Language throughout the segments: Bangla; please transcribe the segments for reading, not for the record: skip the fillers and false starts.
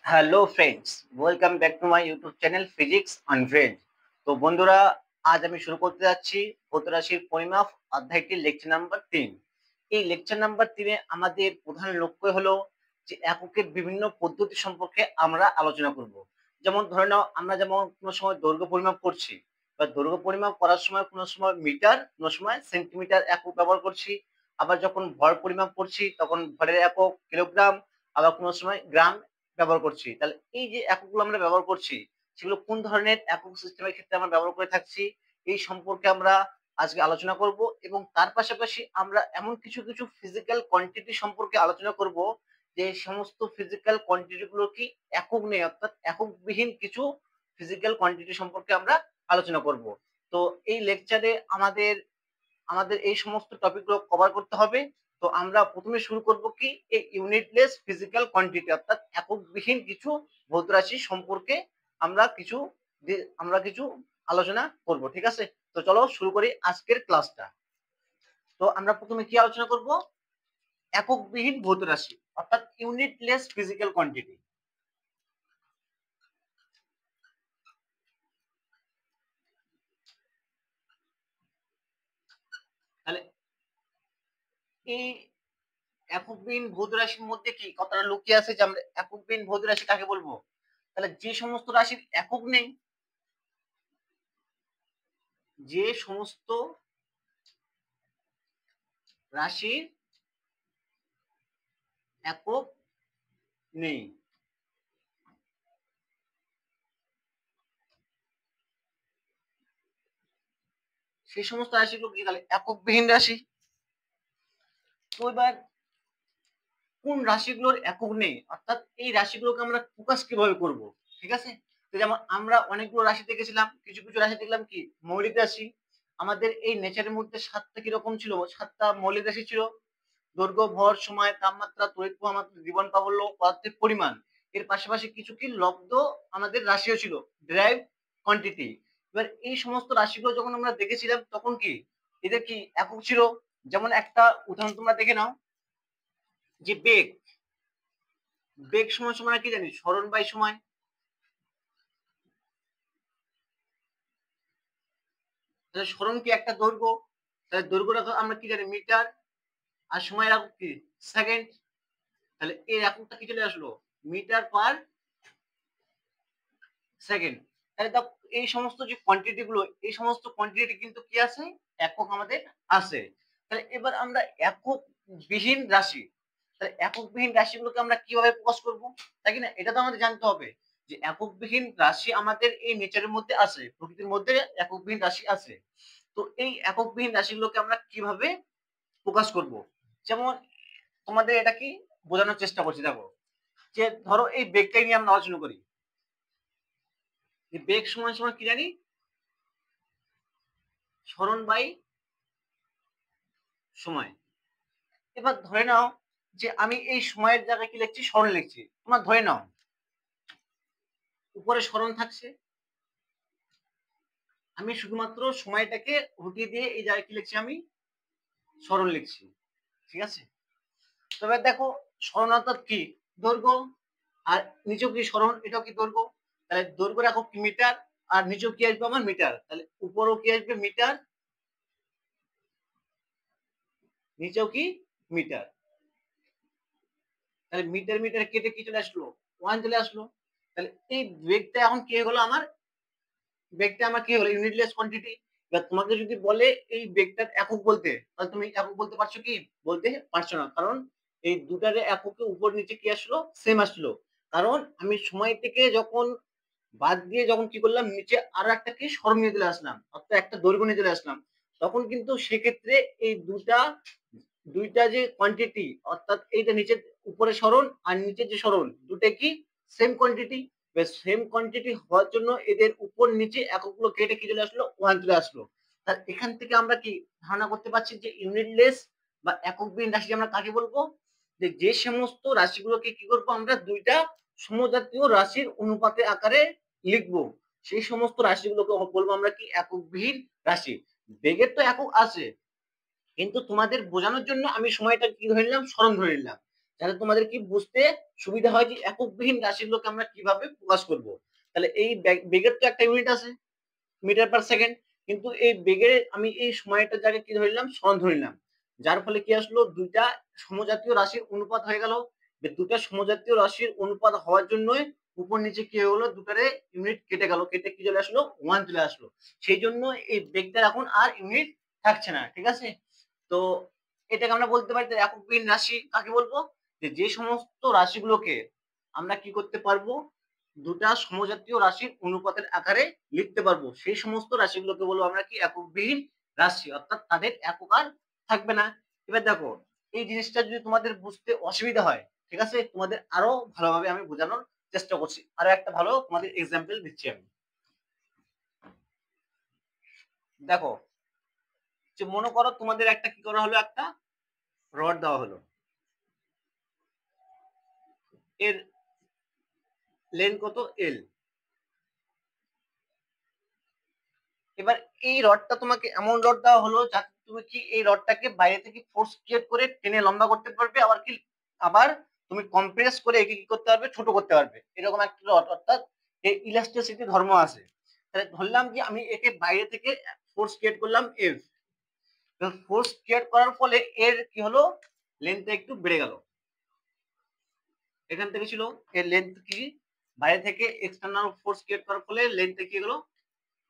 Hello friends, welcome back to my YouTube channel physics unfriend. তো বন্ধুরা, আজ আমি শুরু করতে যাচ্ছি ভৌত রাশির পরিমাপ অধ্যায়টির লেকচার নাম্বার 3। এই লেকচার নাম্বার 3-এ আমাদের প্রধান লক্ষ্য হলো যে এককের বিভিন্ন পদ্ধতি সম্পর্কে আমরা আলোচনা করব। যেমন ধরে নাও, আমরা যেমন কোনো সময় দৈর্ঘ্য পরিমাপ করছি, বা দৈর্ঘ্য পরিমাপ করার সময় কোনো সময় মিটার, কোনো সময় সেন্টিমিটার একক ব্যবহার করছি। আবার যখন ভর পরিমাপ করছি তখন ভরের একক কিলোগ্রাম, আবার কোনো সময় গ্রাম ব্যবহার করছি। তাহলে এই যে এককগুলো আমরা ব্যবহার করছি, সেগুলো কোন ধরনের একক সিস্টেমের ক্ষেত্রে আমরা ব্যবহার করে থাকছি, এই সম্পর্কে আমরা আজকে আলোচনা করব। এবং তার পাশাপাশি আমরা এমন কিছু কিছু ফিজিক্যাল কোয়ান্টিটি সম্পর্কে আলোচনা করব, যে সমস্ত ফিজিক্যাল কোয়ান্টিটি গুলো কি একক নেই, অর্থাৎ এককবিহীন কিছু ফিজিক্যাল কোয়ান্টিটি সম্পর্কে আমরা আলোচনা করব। তো এই লেকচারে আমাদের আমাদের এই সমস্ত টপিকগুলো কভার করতে হবে। তো আমরা প্রথমে শুরু করব কি, এই ইউনিটলেস ফিজিক্যাল কোয়ান্টিটি, অর্থাৎ এককবিহীন কিছু ভৌত রাশি সম্পর্কে আমরা কিছু আলোচনা করব। ঠিক আছে, তো চলো শুরু করি আজকের ক্লাসটা। তো আমরা প্রথমে কি আলোচনা করব? এককবিহীন ভৌত রাশি, অর্থাৎ ইউনিটলেস ফিজিক্যাল কোয়ান্টিটি। তাহলে এই এককবিহীন ভৌত রাশির মধ্যে কি কথাটা লুকিয়ে আছে, যে আমরা এককবিহীন ভৌত রাশি কাকে বলবো? তাহলে যে সমস্ত রাশির একক নেই, যে সমস্ত রাশির একক নেই, সেই সমস্ত রাশিগুলো কি তাহলে এককবিহীন রাশি। তো এবার কোন রাশিগুলোর একক নেই, অর্থাৎ এই রাশিগুলোকে আমরা প্রকাশ কিভাবে করব? ঠিক আছে, তো যেমন আমরা অনেকগুলো রাশি দেখেছিলাম, কিছু কিছু রাশি দেখলাম কি মৌলিক রাশি। আমাদের এই নেচারের মধ্যে সাতটা কিরকম ছিল, সাতটা মৌলিক রাশি ছিল: দৈর্ঘ্য, ভর, সময়, তাপমাত্রা, তড়িৎ প্রবাহ, জীবন প্রাবল্য, পদার্থের পরিমাণ। এর পাশাপাশি কিছু কি লব্ধ আমাদের রাশিও ছিল, ডেরাইভড কোয়ান্টিটি। এবার এই সমস্ত রাশিগুলো যখন আমরা দেখেছিলাম তখন কি এদের কি একক ছিল। যেমন একটা উদাহরণ তোমরা দেখে নাও, যে বেগ, বেগ সময় সময় কি জানি, সরণ বাই সময়। তাহলে সরণ কি একটা দৈর্ঘ্য, তাহলে দৈর্ঘ্যটা আমরা কি জানি মিটার, আর সময়ের একক কি সেকেন্ড। তাহলে এর এককটা কি চলে আসলো, মিটার পার সেকেন্ড। তাহলে দেখো এই সমস্ত যে কোয়ান্টিটি গুলো, এই সমস্ত কোয়ান্টিটি কিন্তু কি আছে, একক আমাদের আছে। তাহলে এবার আমরা একক বিহীন রাশি, তাহলে একক বিহীন রাশিগুলোকে আমরা কিভাবে প্রকাশ করব, তাই কি না? এটা তো আমাদের জানতে হবে যে একক বিহীন রাশি আমাদের এই নেচারের মধ্যে আছে, প্রকৃতির মধ্যে একক বিহীন রাশি আছে। তো এই একক বিহীন রাশিগুলোকে আমরা কিভাবে প্রকাশ করব? যেমন তোমাদের এটা কি বোঝানোর চেষ্টা করছি। দেখো, যে ধরো এই বেগটাই নিয়ে আমরা আলোচনা করি, যে বেগ সময় সময় কি জানি, সরণ বাই সময়। এবার ধরে নাও যে আমি এই সময়ের জায়গায় কি লিখছি, সরণ লিখছি। তোমার ধরে নাও উপরে সরণ থাকছে, আমি শুধুমাত্র সময়টাকে উঠিয়ে দিয়ে এই জায়গায় কি লিখছি, আমি সরণ লিখছি। ঠিক আছে, তবে দেখো সরণ অর্থাৎ কি দৈর্ঘ্য, আর নিচেও কি সরণ, এটাও কি দৈর্ঘ্য। তাহলে দৈর্ঘ্য রাখো কি মিটার, আর নিচেও কি আসবে আমার মিটার। তাহলে উপরেও কি আসবে মিটার, নিচেও কি মিটার। তাহলে মিটার মিটার কেটে কি চলে আসলো, ওয়ান চলে আসলো। তাহলে এই বেগটা এখন কি হলো আমার, বেগটা আমার কি হলো ইউনিটলেস কোয়ান্টিটি। এবার তোমাকে যদি বলে এই বেগটার একক বলতে, তাহলে তুমি একক বলতে পারছো কি? বলতে পারছো না, কারণ এই দুটার এককে উপর নিচে কি আসলো, সেম আসলো। কারণ আমি সময় থেকে যখন বাদ দিয়ে যখন কি করলাম, নিচে আরো একটা কি সরণ নিয়ে চলে আসলাম, অর্থাৎ একটা দৈর্ঘ্য নিয়ে চলে আসলাম, তখন কিন্তু সেক্ষেত্রে এই দুটা দুইটা যে কোয়ান্টিটি, অর্থাৎ এইটা নিচে উপরে সরণ আর নিচের যে সরণ, দুটো কি সেম কোয়ান্টিটি। সেম কোয়ান্টিটি হওয়ার জন্য এদের উপর নিচে এককগুলো কেটে কি চলে আসলো, ওয়ান চলে আসলো। তার এখান থেকে আমরা কি ধারণা করতে পারছি যে ইউনিটলেস বা এককবিহীন রাশি আমরা কাকে বলবো, যে যে সমস্ত রাশিগুলোকে কি করবো, আমরা দুইটা সমজাতীয় রাশির অনুপাতে আকারে লিখবো, সেই সমস্ত রাশিগুলোকে বলবো আমরা কি এককবিহীন রাশি। বেগের তো একক আছে, কিন্তু তোমাদের বোঝানোর জন্য আমি সময়টা কি ধরে নিলাম, সরণ ধরে নিলাম। যাতে তোমাদের কি বুঝতে সুবিধা হয় যে এককবিহীন রাশিগুলোকে আমরা কিভাবে প্রকাশ করব। তাহলে এই বেগের তো একটা ইউনিট আছে, মিটার পার সেকেন্ড, কিন্তু এই বেগে আমি এই সময়টার জায়গায় কি ধরলাম, সন ধরলাম, যার ফলে কি আসলো, দুইটা সমজাতীয় রাশির অনুপাত হয়ে গেল। দুটা সমজাতীয় রাশির অনুপাত হওয়ার জন্য উপর নিচে কি হয়ে গেলো, দুটারে ইউনিট কেটে গেল, কেটে কি চলে আসলো, ওয়ান চলে আসলো। সেই জন্য এই বেগটা এখন আর ইউনিট থাকছে না, ঠিক আছে। তো এটাকে আমরা বলতে পারি এককবিহীন রাশি কাকে বলবো, যে সমস্ত রাশিগুলোকে আমরা কি করতে পারবো, দুটা সমজাতীয় রাশির অনুপাতের আকারে লিখতে পারবো, সেই সমস্ত রাশিগুলোকে বলবো আমরা কি এককবিহীন রাশি, অর্থাৎ তাদের একক আর থাকবে না। এবার দেখো, এই জিনিসটা যদি তোমাদের বুঝতে অসুবিধা হয়, ঠিক আছে, তোমাদের আরো ভালোভাবে আমি বোঝানোর চেষ্টা করছি, আরো একটা ভালো তোমাদের এক্সাম্পল দিচ্ছি আমি। দেখো, যে মনে করো তোমাদের একটা কি করা হলো, একটা রড দেওয়া হলো, এর লেন্থ কত, এল। এবার এই রডটা তোমাকে এমন রড দেওয়া হলো যাতে তুমি কি এই রডটাকে বাইরে থেকে ফোর্স ক্রিয়েট করে টেনে লম্বা করতে পারবে, আবার তুমি কম্প্রেস করে একে কি করতে পারবে, ছোট করতে পারবে, এরকম একটা রড, অর্থাৎ এই ইলাস্টিসিটি ধর্ম আছে। তাহলে ধরলাম যে আমি একে বাইরে থেকে ফোর্স ক্রিয়েট করলাম এফ, ফোর্স ক্রিয়েট করার ফলে এর কি হলো, লেন্থটা একটু বেড়ে গেল, এখান থেকে ছিল এর লেন্থ কি, বাইরে থেকে এক্সটার্নাল ফোর্স ক্রিয়েট করার ফলে লেন্থটা কি হলো,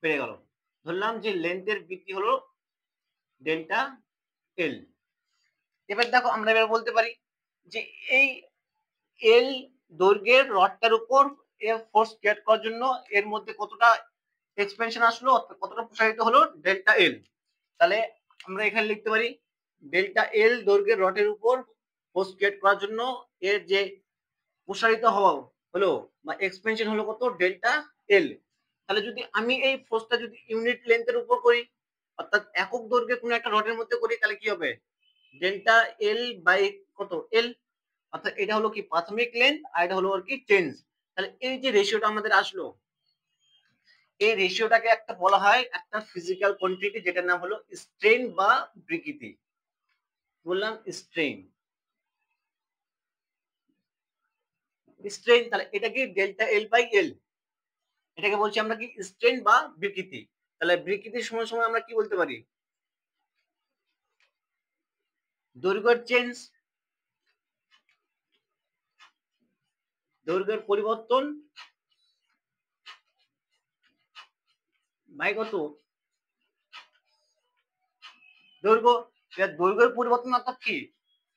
বেড়ে গেল। ধরলাম যে লেন্থের বৃদ্ধি হলো ডেল্টা এল। এবার দেখো, আমরা এবার বলতে পারি যে এই এল দৈর্ঘ্যের রডটার উপর ফোর্স ক্রিয়েট করার জন্য এর মধ্যে কতটা এক্সপেনশন আসলো, কতটা প্রসারিত হলো, ডেল্টা এল। তাহলে আমরা এখানে লিখতে পারি ডেল্টা এল দৈর্ঘ্যের রডের উপর ফোর্স ক্রিয়েট করার জন্য এর যে প্রসারিত হওয়া হলো বা এক্সপেনশন হলো কত, ডেল্টা এল। তাহলে যদি আমি এই ফোর্সটা যদি ইউনিট লেন্থের উপর করি, অর্থাৎ একক দৈর্ঘ্যের কোনো একটা রডের মধ্যে করি, তাহলে কি হবে, ডেল্টা এল বাই কত, এল। অর্থাৎ এটা হলো কি প্রাথমিক লেন্থ, আর এটা হলো আর কি চেঞ্জ। তাহলে এই যে রেশিওটা আমাদের আসলো, এই রেশিওটাকে একটা বলা হয় একটা ফিজিক্যাল কোয়ান্টিটি, যেটার নাম হলো স্ট্রেন বা বিকৃতি। বললাম স্ট্রেন, স্ট্রেন, তাহলে এটা কি ডেল্টা এল বাই এল, এটাকে বলছি আমরা কি স্ট্রেন বা বিকৃতি। তাহলে বিকৃতির সময় সময় আমরা কি বলতে পারি, দৈর্ঘ্যের চেঞ্জ, দৈর্ঘ্যের পরিবর্তন বাই কত, দৈর্ঘ্য। দৈর্ঘ্যের পরিবর্তন অর্থাৎ কি,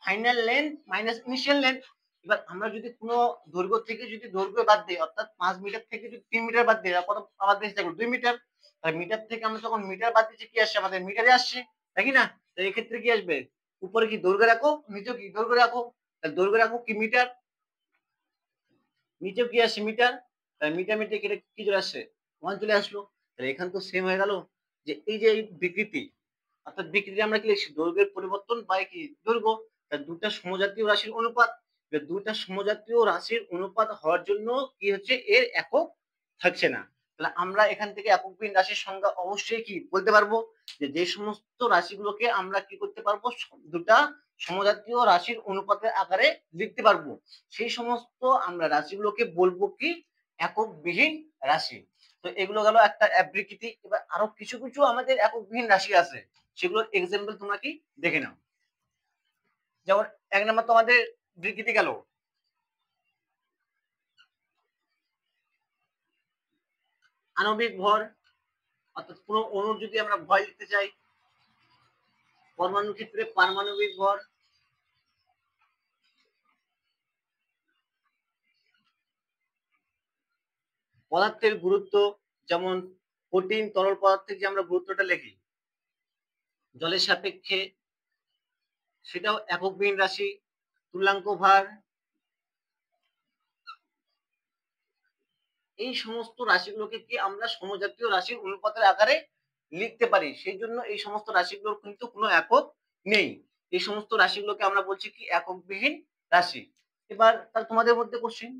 final length minus initial length. এবার আমরা যদি কোনো দৈর্ঘ্য থেকে যদি দৈর্ঘ্য বাদ দিই, অর্থাৎ 5 মিটার থেকে যদি 3 মিটার বাদ দিই, কত আবার বেশি থাকলো, 2 মিটার। তাহলে মিটার থেকে আমরা যখন মিটার বাদ দিচ্ছি কি আসছে, আমাদের মিটারে আসছে, তাই না। তাই এক্ষেত্রে কি আসবে, উপরে কি দৈর্ঘ্য রাখো, নিচেও কি দৈর্ঘ্য রাখো, তাহলে দৈর্ঘ্য রাখো কি মিটার, নিচেও কি আসছে মিটার, তাহলে মিটার মিটার কেটে কি চলে আসছে, ওয়ান চলে আসলো। তাহলে এখান তো সেম হয়ে গেল, যে এই যে এই বিকৃতি, অর্থাৎ বিকৃতি আমরা কি লিখছি, দৈর্ঘ্যের পরিবর্তন বাই কি দৈর্ঘ্য। দুটা সমজাতীয় রাশির অনুপাত, দুটা সমজাতীয় রাশির অনুপাত হওয়ার জন্য কি হচ্ছে, এর একক থাকছে না। তাহলে আমরা এখান থেকে এককবিহীন রাশির সংজ্ঞা অবশ্যই কি বলতে পারবো, যে সমস্ত রাশিগুলোকে আমরা কি করতে পারবো, দুটা সমজাতীয় রাশির অনুপাতের আকারে লিখতে পারবো, সেই সমস্ত আমরা রাশিগুলোকে বলবো কি এককবিহীন রাশি। তো এগুলো গেল একটা বিকৃতি। এবার আরো কিছু কিছু আমাদের এককবিহীন রাশি আছে, সেগুলোর এক্সাম্পল তোমরা কি দেখে নাও। যেমন এক নম্বর তো আমাদের বিকৃতি গেল, আণবিক ভর, অর্থাৎ কোনো অণুর যদি আমরা ভর লিখতে চাই, পরমাণু ক্ষেত্রে পারমাণবিক ভর, পদার্থের গুরুত্ব, যেমন কঠিন তরল পদার্থের যে আমরা গুরুত্বটা লিখি জলের সাপেক্ষে, সেটাও এককবিহীন রাশি, তুল্যাঙ্ক ভার, এই সমস্ত রাশিগুলোকে কি আমরা সমজাতীয় রাশির অনুপাতের আকারে লিখতে পারি, সেই জন্য এই সমস্ত রাশিগুলোর কিন্তু কোনো একক নেই, এই সমস্ত রাশিগুলোকে আমরা বলছি কি এককবিহীন রাশি। এবার তাহলে তোমাদের মধ্যে কোশ্চেন,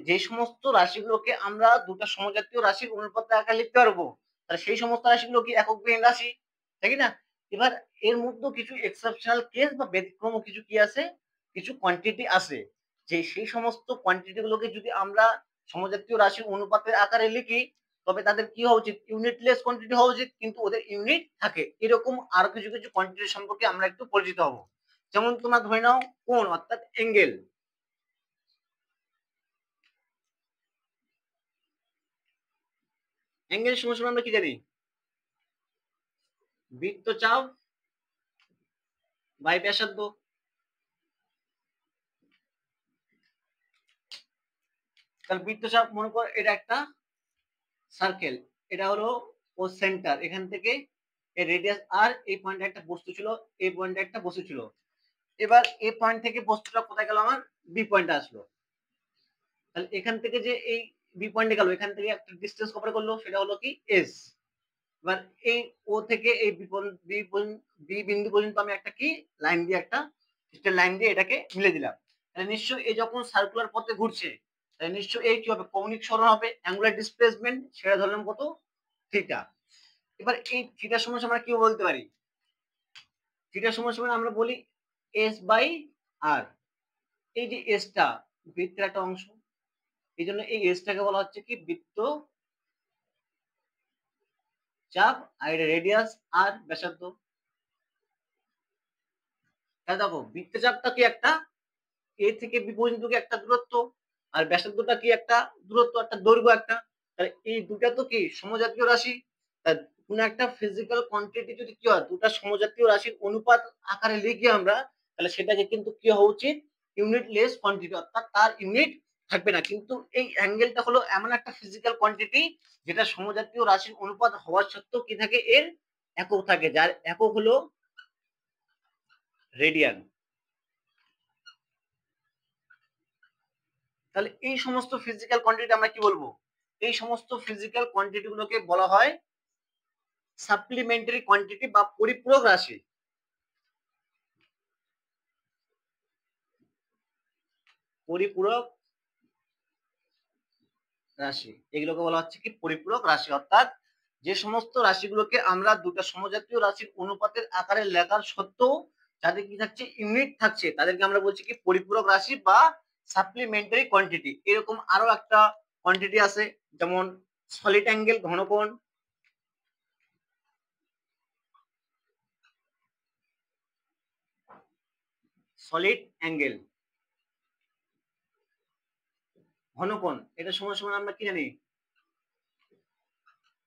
যে সমস্ত রাশিগুলোকে আমরা দুটা সমজাতীয় রাশির অনুপাতের আকারে লিখতে পারবো, তাহলে সেই সমস্ত রাশিগুলো কি এককবিহীন রাশি, তাই না। এবার এর মধ্যে কিছু এক্সেপশনাল কেস বা ব্যতিক্রম কিছু কি আছে, কিছু কোয়ান্টিটি আছে, যে সেই সমস্ত কোয়ান্টিটি গুলোকে যদি আমরা সমজাতীয় রাশির অনুপাতের আকারে লিখি, তবে তাদের কি হওয়া উচিত, ইউনিটলেস কোয়ান্টিটি হওয়া উচিত, কিন্তু ওদের ইউনিট থাকে। এরকম আরো কিছু কিছু কোয়ান্টিটি সম্পর্কে আমরা একটু পরিচিত হব। যেমন তোমরা ধরে নাও কোণ অর্থাৎ অ্যাঙ্গেল। অ্যাঙ্গেল সমান আমরা কি জানি, বৃত্তচাপ বাই ব্যাসার্ধ। তাহলে বৃত্তচাপ মনে কর এটা একটা সার্কেল, এটা হলো ও সেন্টার, এখান থেকে এই রেডিয়াস আর, এই পয়েন্টে একটা বস্তু ছিল, এই পয়েন্টে একটা বস্তু ছিল। এবার এই পয়েন্ট থেকে বস্তুটা কোথায় গেল, আমার বি পয়েন্টে আসলো। তাহলে এখান থেকে যে এই বি পয়েন্টে গেল, এখান থেকে একটা ডিসটেন্স কভার করলো, সেটা হলো কি এস। এবার এই ও থেকে এই বি বিন্দু পর্যন্ত আমি একটা কি লাইন দিয়ে, একটা স্ট্রেট লাইন দিয়ে এটাকে মিলে দিলাম। তাহলে নিশ্চয়ই এই যখন সার্কুলার পথে ঘুরছে, তাহলে নিশ্চয়ই এই কি হবে, কৌণিক সরণ হবে, অ্যাঙ্গুলার ডিসপ্লেসমেন্ট সেটা ধরলাম কত, থিটা। এবার এই থিটার সমান আমরা কি বলতে পারি, থিটার সমান আমরা বলি এস বাই আর। এই যে এসটা বৃত্তের একটা অংশ, এই জন্য এই এসটাকে বলা হচ্ছে কি বৃত্ত চাপ, আর এটা রেডিয়াস আর ব্যাসার্ধ। তাহলে দেখো বৃত্তচাপটা কি একটা এ থেকে বি পর্যন্ত কি একটা দূরত্ব, আর ব্যাসার্ধটা কি একটা দূরত্ব, একটা দৈর্ঘ্য একটা। তাহলে এই দুটা তো কি সমজাতীয় রাশি। কোন একটা ফিজিক্যাল কোয়ান্টিটি যদি কি হয়, দুটা সমজাতীয় রাশির অনুপাত আকারে লিখি আমরা, তাহলে সেটাকে কিন্তু কি হওয়া উচিত, ইউনিটলেস কোয়ান্টিটি, অর্থাৎ তার ইউনিট থাকবে না। কিন্তু এই অ্যাঙ্গেলটা হলো এমন একটা ফিজিক্যাল কোয়ান্টিটি যেটা সমজাতীয় রাশির অনুপাত হওয়ার সত্ত্বেও কি থাকে, এর একক থাকে, যার একক হলো রেডিয়ান। তাহলে এই সমস্ত ফিজিক্যাল কোয়ান্টিটি আমরা কি বলবো, এই সমস্ত ফিজিক্যাল কোয়ান্টিটি গুলোকে বলা হয় সাপ্লিমেন্টারি কোয়ান্টিটি বা পরিপূরক রাশি। পরিপূরক রাশি এগুলোকে বলা হচ্ছে কি পরিপূরক রাশি, অর্থাৎ যে সমস্ত রাশিগুলোকে আমরা দুটো সমজাতীয় রাশির অনুপাতের আকারে লেখার সত্ত্বেও যাদের কি থাকছে, ইউনিট থাকছে, তাদেরকে আমরা বলছি কি পরিপূরক রাশি বা সাপ্লিমেন্টারি কোয়ান্টিটি। এরকম আরো একটা কোয়ান্টিটি আছে, যেমন সলিড অ্যাঙ্গেল ঘনকোণ, সলিড অ্যাঙ্গেল ঘনকোণ, এটা সমান আমরা কি জানি,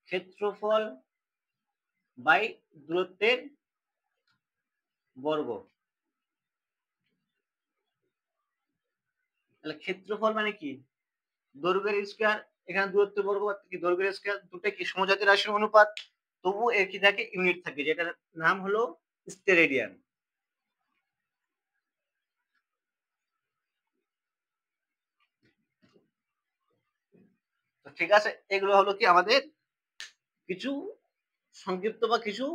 ক্ষেত্রফল বাই দূরত্বের বর্গ। তাহলে ক্ষেত্রফল মানে কি, দৈর্ঘ্যের স্কয়ার, এখানে দূরত্বের বর্গ কি দৈর্ঘ্যের স্কয়ার, দুটো কি সমজাতীয় রাশির অনুপাত, তবু এর কি থাকে, ইউনিট থাকে, যেটার নাম হলো স্টেরেডিয়ান। তো ঠিক আছে, এগুলো হলো কি আমাদের কিছু সংক্ষিপ্ত বা কিছু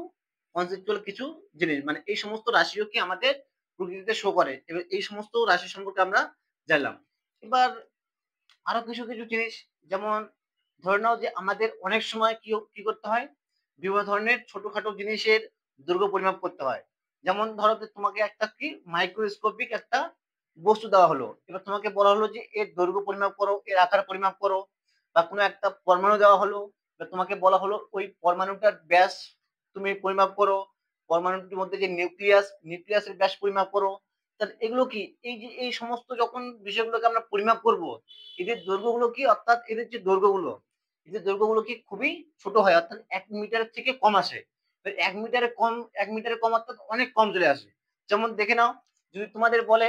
কনসেপচুয়াল কিছু জিনিস, মানে এই সমস্ত রাশিও কি আমাদের প্রকৃতিতে শো করে, এবার এই সমস্ত রাশি সম্পর্কে আমরা জানলাম। এবার আরো কিছু কিছু জিনিস, যেমন ধরে নাও যে আমাদের অনেক সময় কি কি করতে হয়, বিভিন্ন ধরনের ছোটখাটো জিনিসের দৈর্ঘ্য পরিমাপ করতে হয়। যেমন ধরো যে তোমাকে একটা কি মাইক্রোস্কোপিক একটা বস্তু দেওয়া হলো, এবার তোমাকে বলা হলো যে এর দৈর্ঘ্য পরিমাপ করো, এর আকার পরিমাপ করো। বা কোনো একটা পরমাণু দেওয়া হলো, তোমাকে বলা হলো ওই পরমাণুটার ব্যাস তুমি পরিমাপ করো, পরমাণুটির মধ্যে যে নিউক্লিয়াসের ব্যাস পরিমাপ করো। তাহলে এগুলো কি, এই যে এই সমস্ত যখন বিষয়গুলোকে আমরা পরিমাপ করব, এদের দৈর্ঘ্যগুলো কি, অর্থাৎ এদের যে দৈর্ঘ্যগুলো, এদের দৈর্ঘ্যগুলো কি খুবই ছোট হয়, অর্থাৎ 1 মিটারের থেকে কম আসে। 1 মিটারে কম অর্থাৎ অনেক কম চলে আসে। যেমন দেখে নাও, যদি তোমাদের বলে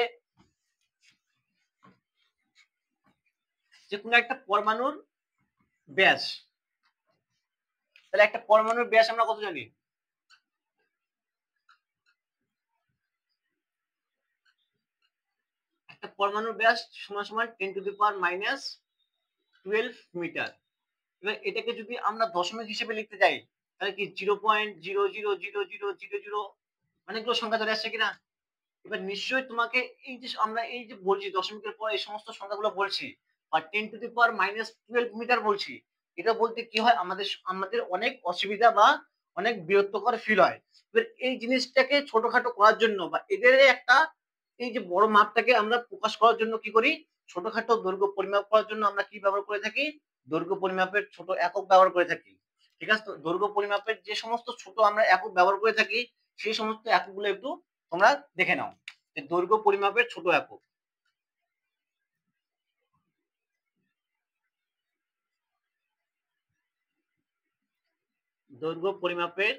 যে কোনো একটা পরমাণুর ব্যাস, তাহলে একটা পরমাণুর ব্যাস আমরা কত জানি, একটা পরমাণুর ব্যাস সমান 10⁻⁻12 মিটার। এবার এটাকে যদি আমরা দশমিক হিসেবে লিখতে যাই, তাহলে কি 0.0000000 অনেকগুলো সংখ্যা চলে আসছে কিনা। এবার নিশ্চয়ই তোমাকে এই যে আমরা এই যে বলছি দশমিকের পর এই সমস্ত সংখ্যাগুলো বলছি, বা 10⁻⁻12 মিটার বলছি, এটা বলতে কি হয়, আমাদের আমাদের অনেক অসুবিধা বা অনেক বিরক্তকর ফিল হয়। এবার এই জিনিসটাকে ছোটখাটো করার জন্য বা এদের একটা এই যে বড় মাপটাকে আমরা প্রকাশ করার জন্য কি করি, ছোটখাটো দৈর্ঘ্য পরিমাপ করার জন্য আমরা কি ব্যবহার করে থাকি, দৈর্ঘ্য পরিমাপের ছোট একক ব্যবহার করে থাকি। ঠিক আছে, তো দৈর্ঘ্য পরিমাপের যে সমস্ত ছোট আমরা একক ব্যবহার করে থাকি সেই সমস্ত এককগুলো একটু তোমরা দেখে নাও। দৈর্ঘ্য পরিমাপের ছোট একক, দৈর্ঘ্য পরিমাপের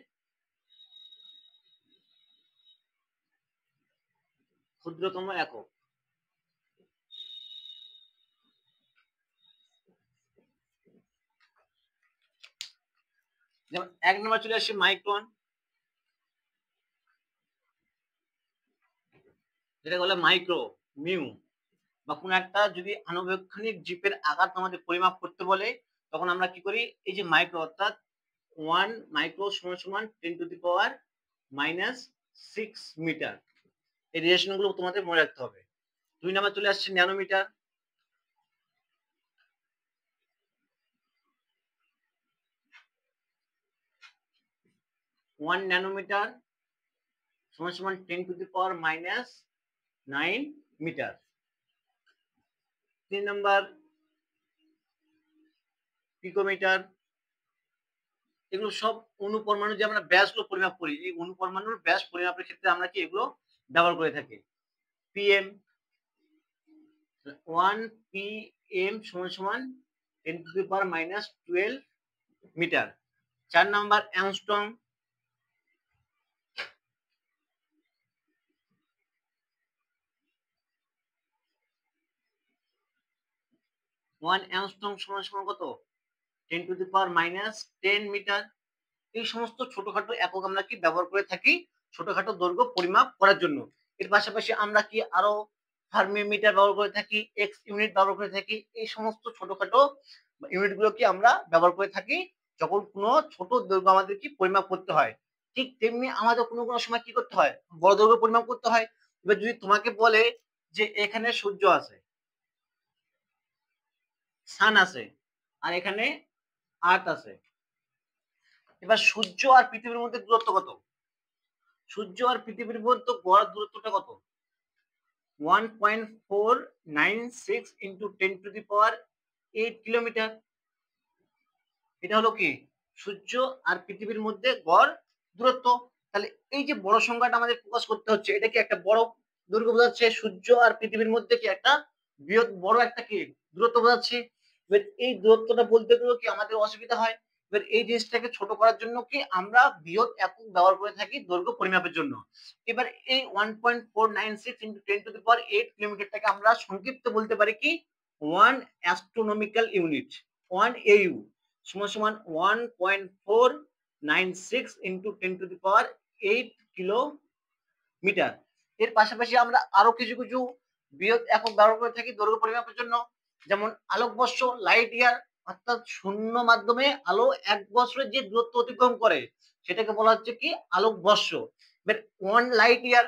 ক্ষুদ্রতম একক। যেমন 1 নম্বর চলে আসে মাইক্রন, যেটা বলে মাইক্রো, মিউ, বা কোন একটা যদি আণুবীক্ষণিক জীবের আকার তোমাদের পরিমাপ করতে বলে তখন আমরা কি করি, এই যে মাইক্রো অর্থাৎ 1 মাইক্রো সমান সমান 10⁻⁻6 মিটার। এই রিলেশন গুলো তোমাদের মনে রাখতে হবে। 2 নাম্বার চলে আসছে ন্যানোমিটার, 1 ন্যানোমিটার সমান সমান 10⁻⁹ মিটার। 3 number picometre. এগুলো সব অণুপরমাণু যে আমরা ব্যাসগুলো পরিমাপ করি, এই অণুপরমাণুর ব্যাস পরিমাপের ক্ষেত্রে আমরা কি এগুলো ব্যবহার করে থাকি। পিএম, 1 পিএম সমান সমান 10⁻⁻12 মিটার। 4 নাম্বার অ্যাংস্ট্রম, 1 অ্যাংস্ট্রম সমান সমান কত, 10⁻⁻10 মিটার। এই সমস্ত ছোটখাটো একক আমরা কি ব্যবহার করে থাকি ছোটখাটো দৈর্ঘ্য পরিমাপ করার জন্য। এর পাশাপাশি আমরা কি আরো থার্মোমিটার ব্যবহার করে থাকি, এক্স ইউনিট ব্যবহার করে থাকি। এই সমস্ত ছোটখাটো ইউনিট গুলো কি আমরা ব্যবহার করে থাকি যখন কোনো ছোট দৈর্ঘ্য আমাদের কি পরিমাপ করতে হয়। ঠিক তেমনি আমাদের কোনো কোনো সময় কি করতে হয়, বড় দৈর্ঘ্য পরিমাপ করতে হয়। এবার যদি তোমাকে বলে যে এখানে সূর্য আছে, সান আছে, আর এখানে আর্থ আছে, এবার সূর্য আর পৃথিবীর মধ্যে দূরত্ব কত, সূর্য আর পৃথিবীর মধ্যে গড় দূরত্বটা কত, 1.496 ইন্টু 10⁸8 কিলোমিটার। এটা হলো কি সূর্য আর পৃথিবীর মধ্যে গড় দূরত্ব। তাহলে এই যে বড় সংখ্যাটা আমাদের প্রকাশ করতে হচ্ছে, এটা কি একটা বড় দৈর্ঘ্য বোঝাচ্ছে, সূর্য আর পৃথিবীর মধ্যে কি একটা বৃহৎ বড় একটা কি দূরত্ব বোঝাচ্ছে। এবার এই দূরত্বটা বলতে গেলেও কি আমাদের অসুবিধা হয়। এবার এই জিনিসটাকে ছোট করার জন্য কি আমরা বৃহৎ একক ব্যবহার করে থাকি দৈর্ঘ্য পরিমাপের জন্য। এবার এই 1.496 ইন্টু 10⁸8 কিলোমিটারটাকে আমরা সংক্ষিপ্ত বলতে পারি কি 1 অ্যাস্ট্রোনমিক্যাল ইউনিট, 1 AU সমান সমান 1.496 ইন্টু 10⁸8 কিলোমিটার। এর পাশাপাশি আমরা আরো কিছু কিছু বৃহৎ একক ব্যবহার করে থাকি দৈর্ঘ্য পরিমাপের জন্য। যেমন আলোকবর্ষ, লাইট ইয়ার, অর্থাৎ শূন্য মাধ্যমে আলো 1 বছরের যে দূরত্ব অতিক্রম করে সেটাকে বলা হচ্ছে কি আলোকবর্ষ। 1 লাইট ইয়ার।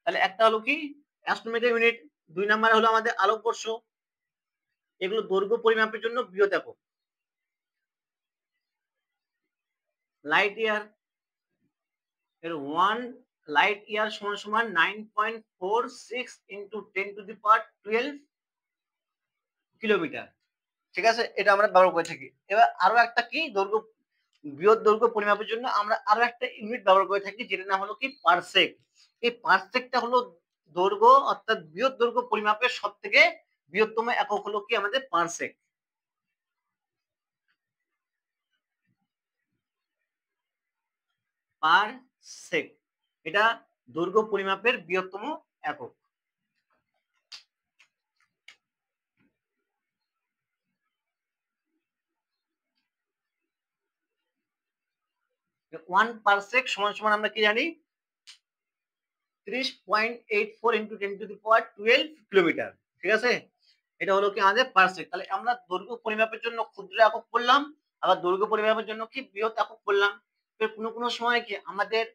তাহলে একটা হলো কি অ্যাস্ট্রোনমিক্যাল ইউনিট, 2 নম্বরে হলো আমাদের আলোকবর্ষ। এগুলো দৈর্ঘ্য পরিমাপের জন্য বৃহৎ একক। লাইট ইয়ার, এর 1 লাইট ইয়ার সমান সমান 9.46 ইন্টু 10⁻12 কিলোমিটার। ঠিক আছে, এটা আমরা ব্যবহার করে থাকি। এবার আরো একটা কি দৈর্ঘ্য, বৃহৎ দৈর্ঘ্য পরিমাপের জন্য আমরা আরো একটা ইউনিট ব্যবহার করে থাকি যেটার নাম হলো কি পারসেক। এই পারসেকটা হলো দৈর্ঘ্য অর্থাৎ বৃহৎ দৈর্ঘ্য পরিমাপের সব থেকে বৃহত্তম একক হলো কি আমাদের পারসেক। পারসেক এটা দৈর্ঘ্য পরিমাপের বৃহত্তম একক। ওয়ান পারসেক সমান সমান আমরা কি জানি 30.84 ইন্টু 10⁻12 কিলোমিটার। ঠিক আছে, এটা হলো কি আমাদের পারসেক। তাহলে আমরা দৈর্ঘ্য পরিমাপের জন্য ক্ষুদ্র একক করলাম, আবার দৈর্ঘ্য পরিমাপের জন্য কি বৃহৎ একক করলাম। কোনো কোনো সময় কি আমাদের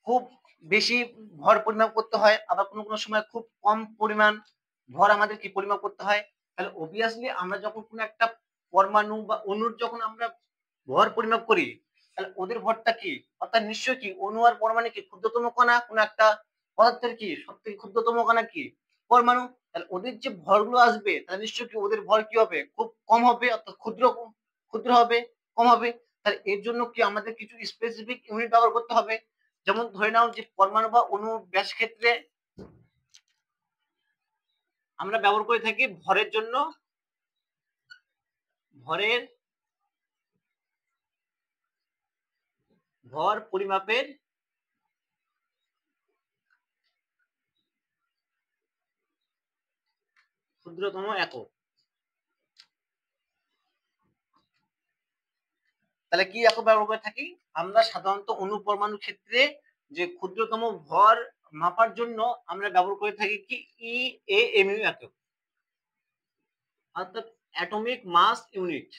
খুব বেশি ভর পরিমাপ করতে হয়, আবার কোনো কোনো সময় খুব কম পরিমাণ ভর আমাদের কি পরিমাপ করতে হয়। তাহলে অবভিয়াসলি আমরা যখন কোনো একটা পরমাণু বা অণুর যখন আমরা ভর পরিমাপ করি তাহলে ওদের ভরটা কি, অর্থাৎ নিশ্চয় কি অণু আর পরমাণু কি ক্ষুদ্রতম কণা, কোন একটা পদার্থের কি সব থেকে ক্ষুদ্রতম কণা কি পরমাণু। তাহলে ওদের যে ভরগুলো আসবে তাহলে নিশ্চয় কি ওদের ভর কি হবে, খুব কম হবে, অর্থাৎ ক্ষুদ্র ক্ষুদ্র হবে, কম হবে। তাহলে এর জন্য কি আমাদের কিছু স্পেসিফিক ইউনিট ব্যবহার করতে হবে। যেমন ধরে নাও যে পরমাণু বা অণু ব্যাস ক্ষেত্রে আমরা ব্যবহার করে থাকি ভরের জন্য, ভর পরিমাপের ক্ষুদ্রতম একক। তাহলে কি একক ব্যবহার করে থাকি আমরা সাধারণত অণু পরমাণু ক্ষেত্রে, যে ক্ষুদ্রতম ভর মাপার জন্য আমরা ব্যবহার করে থাকি কি ইএএমইউ একক, অর্থাৎ atomic mass unit.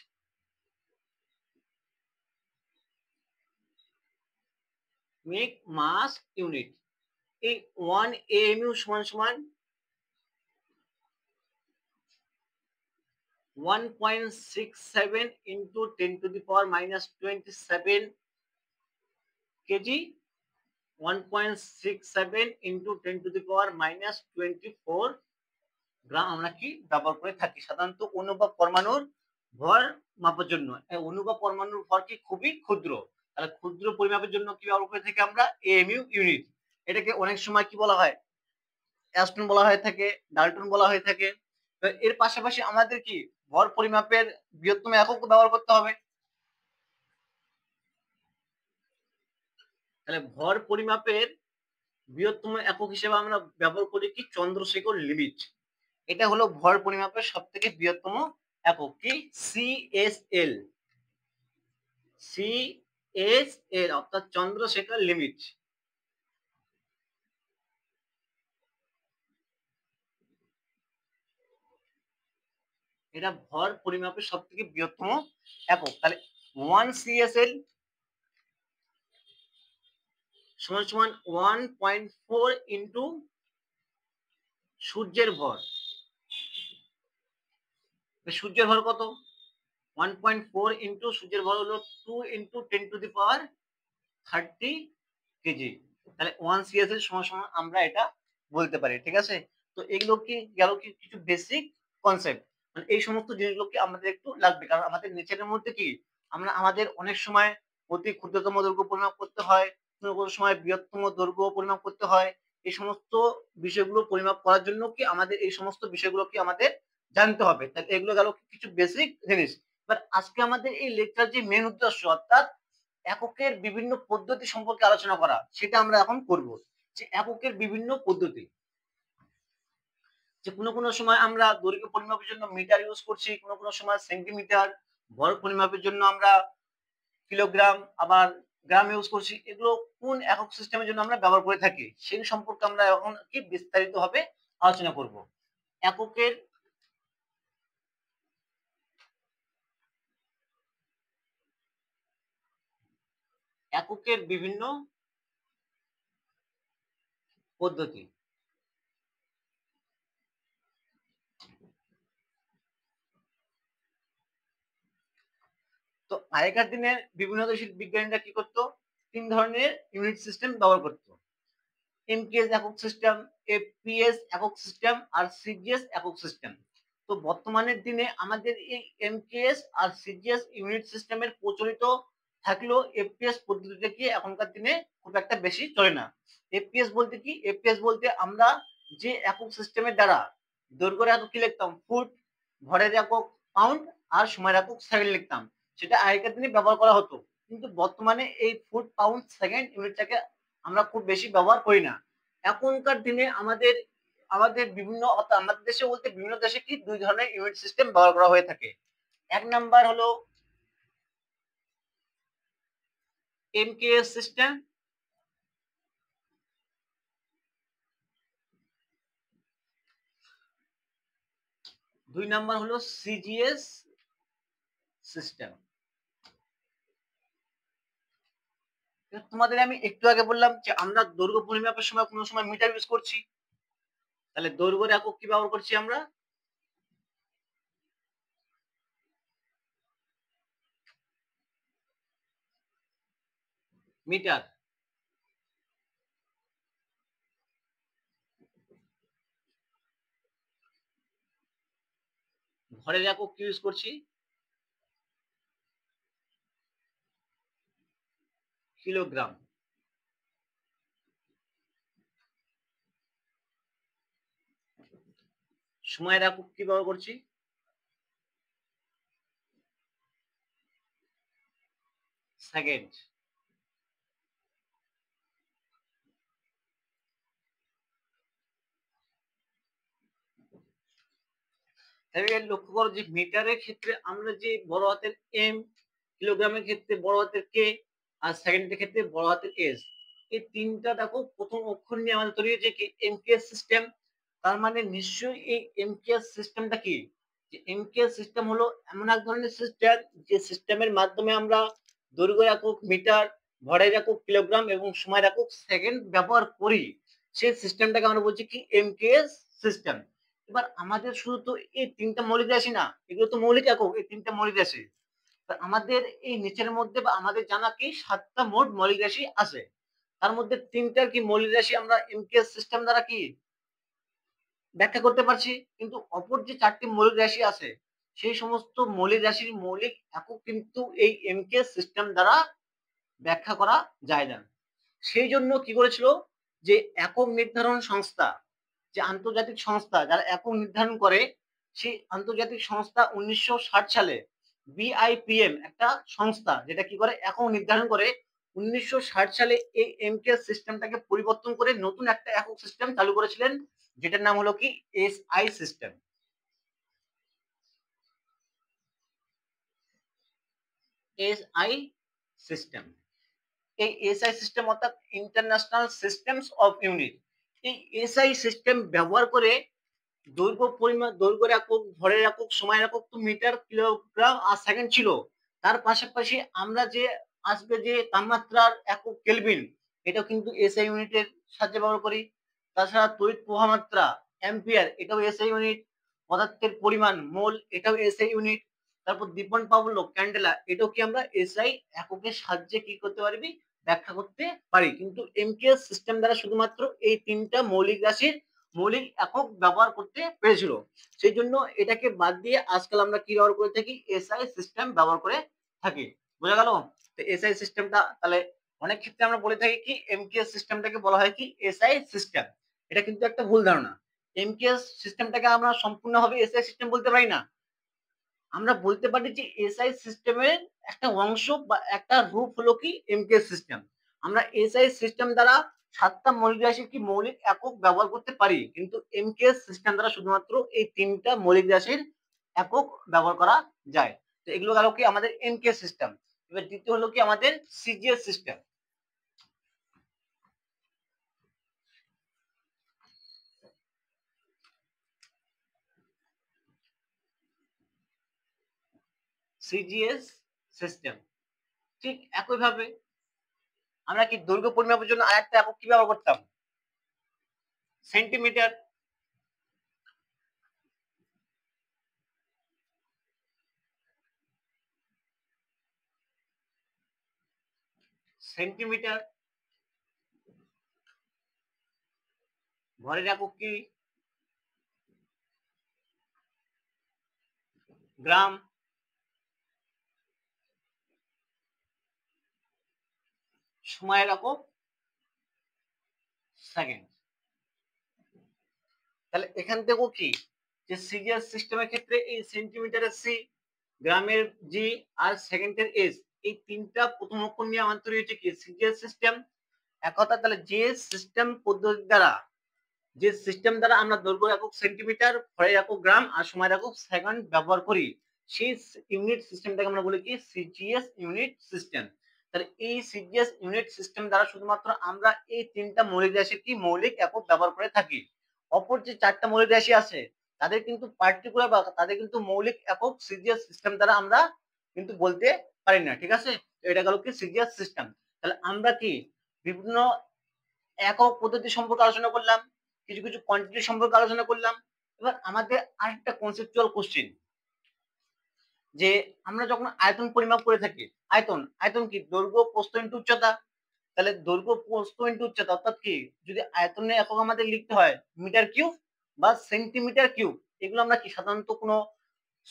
Mass unit, এই 1 AMU সমান সমান 1.67 into 10 to the power minus 27 KG, 1.67 into 10 to the power minus 24 গ্রাম আমরা কি ব্যবহার করে থাকি সাধারণত অণু বা পরমাণুর ভর মাপার জন্য। অণু বা পরমাণুর ভর কি খুবই ক্ষুদ্র, তাহলে ক্ষুদ্র পরিমাপের জন্য কি ব্যবহার করে থাকি আমরা এএমইউ ইউনিট। এটাকে অনেক সময় কি বলা হয়, অ্যাস্টন বলা হয়ে থাকে, ডাল্টন বলা হয়ে থাকে। এর পাশাপাশি আমাদের কি ভর পরিমাপের বৃহত্তম একক ব্যবহার করতে হবে। তাহলে ভর পরিমাপের বৃহত্তম একক হিসেবে আমরা ব্যবহার করি কি চন্দ্রশেখর লিমিট। এটা হলো ভর পরিমাপের সব থেকে বৃহত্তম একক কি সিএসএল, সিএসএল অর্থাৎ চন্দ্রশেখর লিমিট। এটা ভর পরিমাপের সব থেকে বৃহত্তম একক। তাহলে 1 CSL সমান সমান 1.4 ইন্টু সূর্যের ভর। সূর্যের ভর কত, 1.4 ইন্টু সূর্যের ভর হলো 2 into 10 to the power 30 KG. তাহলে 1 CSL সমান সমান আমরা এটা বলতে পারি, ঠিক আছে। তো এগুলো কি গেল কি কিছু বেসিক কনসেপ্ট, মানে এই সমস্ত জিনিসগুলো কি আমাদের একটু লাগবে, কারণ আমাদের নেচারের মধ্যে কি আমরা আমাদের অনেক সময় অতি ক্ষুদ্রতম দৈর্ঘ্য পরিমাপ করতে হয়, কোনো সময় বৃহত্তম দৈর্ঘ্য পরিমাপ করতে হয়। এই সমস্ত বিষয়গুলো পরিমাপ করার জন্য কি আমাদের এই সমস্ত বিষয়গুলো কি আমাদের জানতে হবে। তাহলে এগুলো গেল কিছু বেসিক জিনিস। এবার আজকে আমাদের এই লেকচার যে মেন উদ্দেশ্য, অর্থাৎ এককের বিভিন্ন পদ্ধতি সম্পর্কে আলোচনা করা, সেটা আমরা এখন করব। যে এককের বিভিন্ন পদ্ধতি, যে কোনো সময় আমরা দৈর্ঘ্য পরিমাপের জন্য মিটার ইউজ করছি, কোনো সময় সেন্টিমিটার, ভর পরিমাপের জন্য আমরা কিলোগ্রাম আবার গ্রাম ইউজ করছি। এগুলো কোন একক সিস্টেমের জন্য আমরা ব্যবহার করে থাকি সেই সম্পর্কে আমরা এখন কি বিস্তারিত ভাবে আলোচনা করব। এককের বিভিন্ন পদ্ধতি। তো আগেকার দিনে বিভিন্ন দেশের বিজ্ঞানীরা কি করতো, 3 ধরনের ইউনিট সিস্টেম ব্যবহার করতো। এমকেএস একক সিস্টেম, এফপিএস একক সিস্টেম আর সিজিএস একক সিস্টেম। তো বর্তমানের দিনে আমাদের এই এমকেএস আর সিজিএস ইউনিট সিস্টেমের প্রচলিত থাকলেও এফপিএস পদ্ধতিটা কি এখনকার দিনে খুব একটা বেশি চলে না। এফপিএস বলতে কি, এফপিএস বলতে আমরা যে একক সিস্টেমের দ্বারা দৈর্ঘ্যের একক কি লিখতাম ফুট, ভরের একক পাউন্ড আর সময়ের একক সেকেন্ড লিখতাম, সেটা আগেকার দিনে ব্যবহার করা হতো। কিন্তু বর্তমানে এই ফুট পাউন্ড সেকেন্ড ইউনিটটাকে আমরা খুব বেশি ব্যবহার করি না। এখনকার দিনে আমাদের আমাদের বিভিন্ন, অর্থাৎ আমাদের দেশে বলতে বিভিন্ন দেশে কি 2 ধরনের ইউনিট সিস্টেম ব্যবহার করা হয়ে থাকে। এক নাম্বার হলো এমকেএস সিস্টেম, 2 নাম্বার হলো সিজিএস সিস্টেম। তোমাদের আমি একটু আগে বললাম যে আমরা দৈর্ঘ্য পরিমাপের সময় কোনো সময় মিটার ইউজ করছি, তাহলে দৈর্ঘ্যের একক কি ব্যবহার করছি আমরা মিটার। ভরের একক কি ইউজ করছি? কিলোগ্রাম। সময়ের একক কি ব্যবহার করছি? সেকেন্ড। লক্ষ্য করো যে মিটারের ক্ষেত্রে আমরা যে বড় হাতের এম, কিলোগ্রামের ক্ষেত্রে বড় হাতের কে, আর সেকেন্ডের ক্ষেত্রে বড় হাতের এস, এই তিনটা দেখো প্রথম অক্ষর নিয়ে আমাদের তৈরি হয়েছে কি এমকেএস সিস্টেম। তার মানে নিশ্চয়ই এই এমকেএস সিস্টেমটা কি, যে এমকেএস সিস্টেম হলো এমন এক ধরনের সিস্টেম যে সিস্টেমের মাধ্যমে আমরা দৈর্ঘ্য একক মিটার, ভরের একক কিলোগ্রাম এবং সময়ের একক সেকেন্ড ব্যবহার করি। সেই সিস্টেমটাকে আমরা বলছি কি এমকেএস সিস্টেম। এবার আমাদের শুধু তো এই তিনটা মৌলিক রাশি না, এগুলো তো মৌলিক একক, এই তিনটা মৌলিক রাশি। আমাদের এই নিচের মধ্যে বা আমাদের জানা কি 7টা মোট মৌলিক রাশি আছে, তার মধ্যে 3টার কি মৌলিক রাশি আমরা এমকেএস সিস্টেম দ্বারা কি ব্যাখ্যা করতে পারছি, কিন্তু অপর যে 4টি মৌলিক রাশি আছে সেই সমস্ত মৌলিক রাশির মৌলিক একক কিন্তু এই এমকেএস সিস্টেম দ্বারা ব্যাখ্যা করা যায় না। সেই জন্য কি করেছিল যে একক নির্ধারণ সংস্থা, যে আন্তর্জাতিক সংস্থা যারা একক নির্ধারণ করে, সেই আন্তর্জাতিক সংস্থা 1960 সালে বিআইপিএম একটা সংস্থা যেটা কি করে একক নির্ধারণ করে, 1960 সালে এই এমকেএস সিস্টেমটাকে পরিবর্তন করে নতুন একটা একক সিস্টেম চালু করেছিলেন, যেটার নাম হলো কি এসআই সিস্টেম। এসআই সিস্টেম, এই এসআই সিস্টেম অর্থাৎ ইন্টারন্যাশনাল সিস্টেমস অফ ইউনিট। এই এসআই সিস্টেম ব্যবহার করে দৈর্ঘ্য পরিমাপ, দৈর্ঘ্যের একক, ভরের একক, সময়ের একক তো মিটার, কিলোগ্রাম আর সেকেন্ড ছিল, তার পাশাপাশি আমরা যে আসবে যে তাপমাত্রার একক কেলভিন, এটা কিন্তু এসআই ইউনিটের সাহায্যে ব্যবহার করি। তাছাড়া তড়িৎ প্রবাহ মাত্রা অ্যাম্পিয়ার, এটাও এসআই ইউনিট। পদার্থের পরিমাণ মোল, এটাও এসআই ইউনিট। তারপর দীপন পাবলো ক্যান্ডেলা, এটাও কি আমরা এসআই এককের সাহায্যে কি করতে পারবি, ব্যাখ্যা করতে পারি। কিন্তু এমকেএস সিস্টেম দ্বারা শুধুমাত্র এই তিনটা মৌলিক রাশির মৌলিক একক ব্যবহার করতে পেরেছিল। সেই জন্য এটাকে বাদ দিয়ে আজকাল আমরা কি ব্যবহার করে থাকি, এসআই সিস্টেম ব্যবহার করে থাকি। বোঝা গেল? তো এসআই সিস্টেমটা তাহলে অনেক ক্ষেত্রে আমরা বলে থাকি কি এমকেএস সিস্টেমটাকে বলা হয় কি এসআই সিস্টেম, এটা কিন্তু একটা ভুল ধারণা। এমকেএস সিস্টেমটাকে আমরা সম্পূর্ণভাবে এসআই সিস্টেম বলতে পারি না, আমরা বলতে পারি যে এসআই সিস্টেমের একটা অংশ বা একটা রূপ হলো কি এমকেএস সিস্টেম। আমরা এসআই সিস্টেম দ্বারা 7টা মৌলিক রাশির কি মৌলিক একক ব্যবহার করতে পারি, কিন্তু এমকেএস সিস্টেম দ্বারা শুধুমাত্র এই 3টা মৌলিক রাশির একক ব্যবহার করা যায়। তো এগুলো গেল কি আমাদের এমকেএস সিস্টেম। এবার দ্বিতীয় হলো কি আমাদের সিজিএস সিস্টেম। সিজিএস সিস্টেম ঠিক একইভাবে আমরা কি দৈর্ঘ্য পরিমাপের জন্য আরেকটা একক কি ব্যবহার করতাম, সেন্টিমিটার। সেন্টিমিটার। ভরের একক কি, গ্রাম। সময়ের একক সেকেন্ড। তাহলে এখান থেকেও কি যে সিজিএস সিস্টেমের ক্ষেত্রে এই সেন্টিমিটারের সি, গ্রামের জি আর সেকেন্ডের এস, এই তিনটা প্রথম অক্ষর নিয়ে আমাদের তৈরি হচ্ছে কি সিজিএস সিস্টেম। এক কথা তাহলে যে সিস্টেম পদ্ধতি দ্বারা, যে সিস্টেম দ্বারা আমরা দৈর্ঘ্য একক সেন্টিমিটার, ভরের একক গ্রাম আর সময়ের একক সেকেন্ড ব্যবহার করি, সেই ইউনিট সিস্টেমটাকে আমরা বলি কি সিজিএস ইউনিট সিস্টেম। তাহলে এই সিজিএস ইউনিট সিস্টেম দ্বারা শুধুমাত্র আমরা এই তিনটা মৌলিক রাশির কি মৌলিক একক ব্যবহার করে থাকি। অপর যে 4টা মৌলিক রাশি আছে তাদের কিন্তু পার্টিকুলার বা তাদের কিন্তু মৌলিক একক সিজিএস সিস্টেম দ্বারা আমরা কিন্তু বলতে পারি না। ঠিক আছে, এটা গেল কি সিজিএস সিস্টেম। তাহলে আমরা কি বিভিন্ন একক পদ্ধতি সম্পর্কে আলোচনা করলাম, কিছু কিছু কোয়ান্টিটি সম্পর্কে আলোচনা করলাম। এবার আমাদের আরেকটা কনসেপচুয়াল কোশ্চেন, যে আমরা যখন আয়তন পরিমাপ করে থাকি, আয়তন আয়তন কি দৈর্ঘ্য প্রস্থ ইনটু উচ্চতা। তাহলে দৈর্ঘ্য প্রস্থ ইনটু উচ্চতা, অর্থাৎ কি যদি আয়তনের একক আমাদের লিখতে হয় মিটার কিউব বা সেন্টিমিটার কিউব, এগুলো আমরা কি সাধারণত কোনো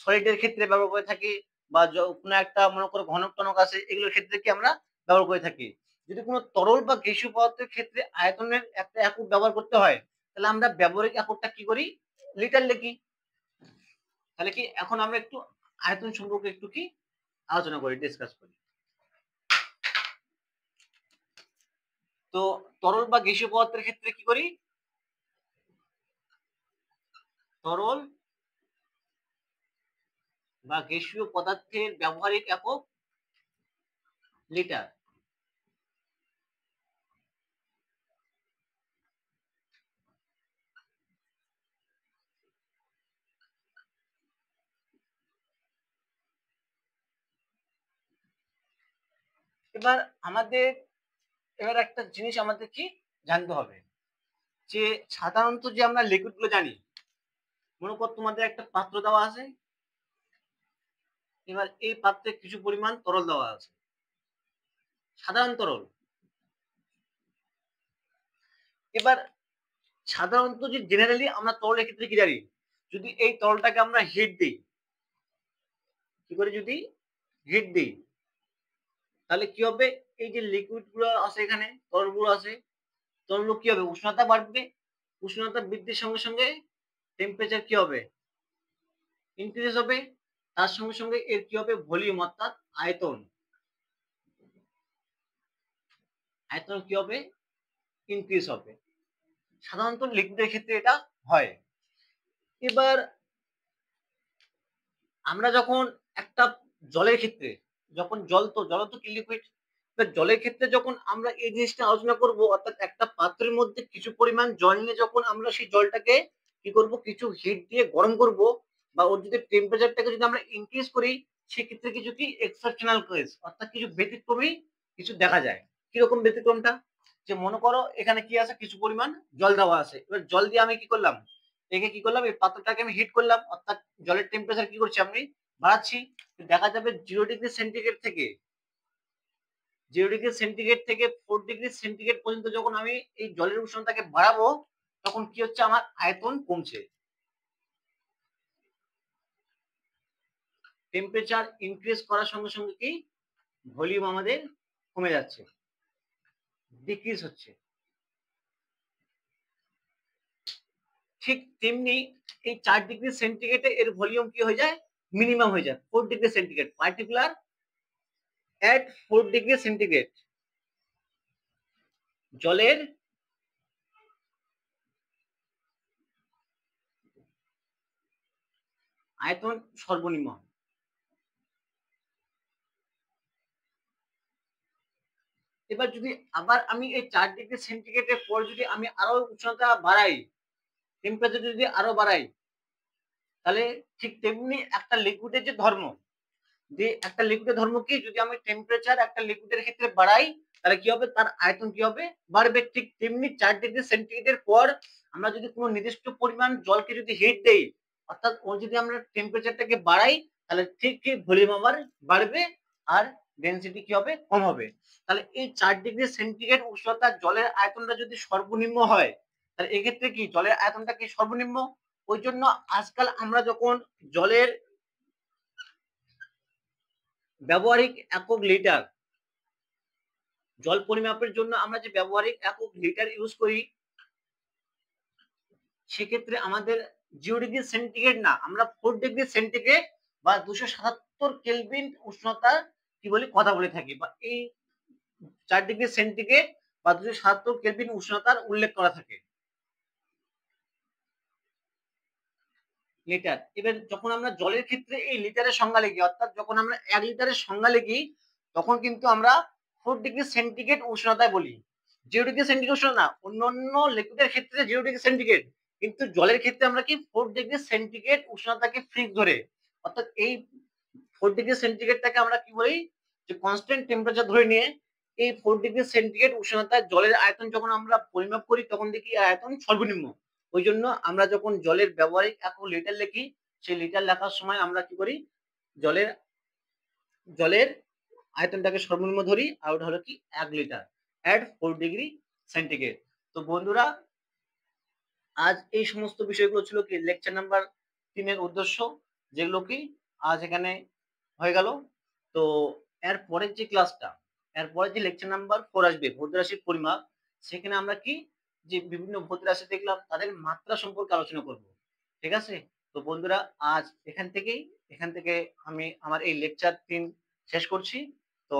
সলিডের ক্ষেত্রে ব্যবহার করে থাকি, বা কোনো একটা মনে করো ঘনক টনক আছে এগুলোর ক্ষেত্রে কি আমরা ব্যবহার করে থাকি। যদি কোনো তরল বা গ্যাসীয় পদার্থের ক্ষেত্রে আয়তনের একটা একক ব্যবহার করতে হয়, তাহলে আমরা ব্যবহারিক এককটা কি করি, লিটার লিখি। তাহলে কি এখন আমরা একটু আয়তন সম্পর্কে একটু কি আলোচনা করি, ডিসকাস করি। তো তরল বা গ্যাসীয় পদার্থের ক্ষেত্রে কি করি, তরল বা গ্যাসীয় পদার্থের ব্যবহারিক একক লিটার। এবার আমাদের একটা জিনিস আমাদের কি জানতে হবে, যে সাধারণত যে আমরা লিকুইড গুলো জানি, মনে কর তোমাদের একটা পাত্র দেওয়া আছে, এবার এই পাত্রে কিছু পরিমাণ তরল দেওয়া আছে, সাধারণ তরল। এবার সাধারণত যে জেনারেলি আমরা তরলের ক্ষেত্রে কি জানি, যদি এই তরলটাকে আমরা হিট দিই, কি করে যদি হিট দিই, তাহলে কি হবে, এই যে লিকুইড গুলো আছে এখানে তরল গুলো আছে, তরল কি হবে, উষ্ণতা বাড়বে, উষ্ণতা বৃদ্ধির সঙ্গে সঙ্গে টেম্পারেচার কি হবে, ইনক্রিজ হবে, তার সঙ্গে সঙ্গে এর কি হবে, ভলিউম অর্থাৎ আয়তন, আয়তন কি হবে, ইনক্রিজ হবে। সাধারণত লিকুইডের ক্ষেত্রে এটা হয়। এবার আমরা যখন একটা জলের ক্ষেত্রে, যখন জল তো কি লিকুইড, জলের ক্ষেত্রে যখন আমরা এই জিনিসটা আলোচনা করব, অর্থাৎ একটা পাত্রের মধ্যে কিছু পরিমাণ জল নিয়ে যখন আমরা সেই জলটাকে কি করব, কিছু হিট দিয়ে গরম করব, বা ওর যদি টেম্পারেচারটাকে যদি আমরা ইনক্রিজ করি, সেক্ষেত্রে কিছু কি এক্সেপশনাল কেস, অর্থাৎ কিছু ব্যতিক্রমী কিছু দেখা যায়। কিরকম ব্যতিক্রমটা, যে মনে করো এখানে কি আছে, কিছু পরিমাণ জল দেওয়া আছে, এবার জল দিয়ে আমি কি করলাম, একে কি করলাম, এই পাত্রটাকে আমি হিট করলাম, অর্থাৎ জলের টেম্পারেচার কি করছি আমি বাড়াচ্ছি। দেখা যাবে 0°C থেকে 0°C থেকে 4°C পর্যন্ত যখন আমি এই জলের উষ্ণতাকে বাড়াবো, তখন কি হচ্ছে, আমার আয়তন কমছে, টেম্পারেচার ইনক্রিজ করার সঙ্গে সঙ্গে কি ভলিউম আমাদের কমে যাচ্ছে, ডিক্রিজ হচ্ছে। ঠিক তেমনি এই 4°C এর ভলিউম কি হয়ে যায়, মিনিমাম হয়ে যায় 4°C, পার্টিকুলার at 4°C জলের আয়তন সর্বনিম্ন। এবার যদি আবার আমি এই 4°C পর যদি আমি আরো উষ্ণতা বাড়াই, টেম্পারেচার যদি আরো বাড়াই, তাহলে ঠিক তেমনি একটা লিকুইডের যে ধর্ম, যে একটা লিকুইডের ধর্ম কি, যদি আমি টেম্পারেচার একটা লিকুইডের ক্ষেত্রে বাড়াই, তাহলে কি হবে, তার আয়তন কি হবে, বাড়বে। ঠিক তেমনি 4°C পর আমরা যদি কোনো নির্দিষ্ট পরিমাণ জলকে যদি হিট দেই, অর্থাৎ ও যদি আমরা টেম্পারেচারটাকে বাড়াই, তাহলে ঠিক কি ভলিউম আমার বাড়বে, আর ডেনসিটি কি হবে, কম হবে। তাহলে এই 4°C উষ্ণতার জলের আয়তনটা যদি সর্বনিম্ন হয়, তাহলে এক্ষেত্রে কি জলের আয়তনটা কি সর্বনিম্ন। ওই জন্য আজকাল আমরা যখন জলের ব্যবহারিক একক লিটার, জল পরিমাপের জন্য আমরা যে ব্যবহারিক একক লিটার ইউজ করি, সেক্ষেত্রে আমাদের 0°C না, আমরা 4°C বা 277 উষ্ণতা কি বলি কথা বলে থাকি, বা এই 4°C বা 277 উষ্ণতার উল্লেখ করা থাকে লিটার। এবার যখন আমরা জলের ক্ষেত্রে এই লিটারের সংজ্ঞা লিখি, অর্থাৎ যখন আমরা 1 লিটারের সংজ্ঞা লিখি, তখন কিন্তু আমরা 4°C উষ্ণতায় বলি, 0°C উষ্ণতা না। অন্যান্য লিকুইডের ক্ষেত্রে 0°C, কিন্তু জলের ক্ষেত্রে আমরা কি 4°C উষ্ণতাকে ফিক্স ধরে, অর্থাৎ এই 4°C আমরা কি বলি, যে কনস্ট্যান্ট টেম্পারেচার ধরে নিয়ে এই 4°C উষ্ণতায় জলের আয়তন যখন আমরা পরিমাপ করি, তখন দেখি আয়তন সর্বনিম্ন। ওই জন্য আমরা যখন জলের ব্যবহারিক একক লিটার লিখি, সেই লিটার লেখার সময় আমরা কি করি, জলের আয়তনটাকে সর্বনিম্ন ধরি, আর ওটা হলো কি 1 লিটার। at 4 degree centigrade. তো বন্ধুরা আজ এই সমস্ত বিষয়গুলো ছিল কি লেকচার নাম্বার 3 এর উদ্দেশ্য, যেগুলো কি আজ এখানে হয়ে গেল। তো এর পরের যে ক্লাসটা, এর পরের যে লেকচার নাম্বার 4 আসবে ভৌত রাশির পরিমাপ, সেখানে আমরা কি যে বিভিন্ন ভৌত রাশি দেখলাম তাদের মাত্রা সম্পর্কে আলোচনা করব। ঠিক আছে? তো বন্ধুরা আজ এখান থেকে আমি আমার এই লেকচার 3 শেষ করছি। তো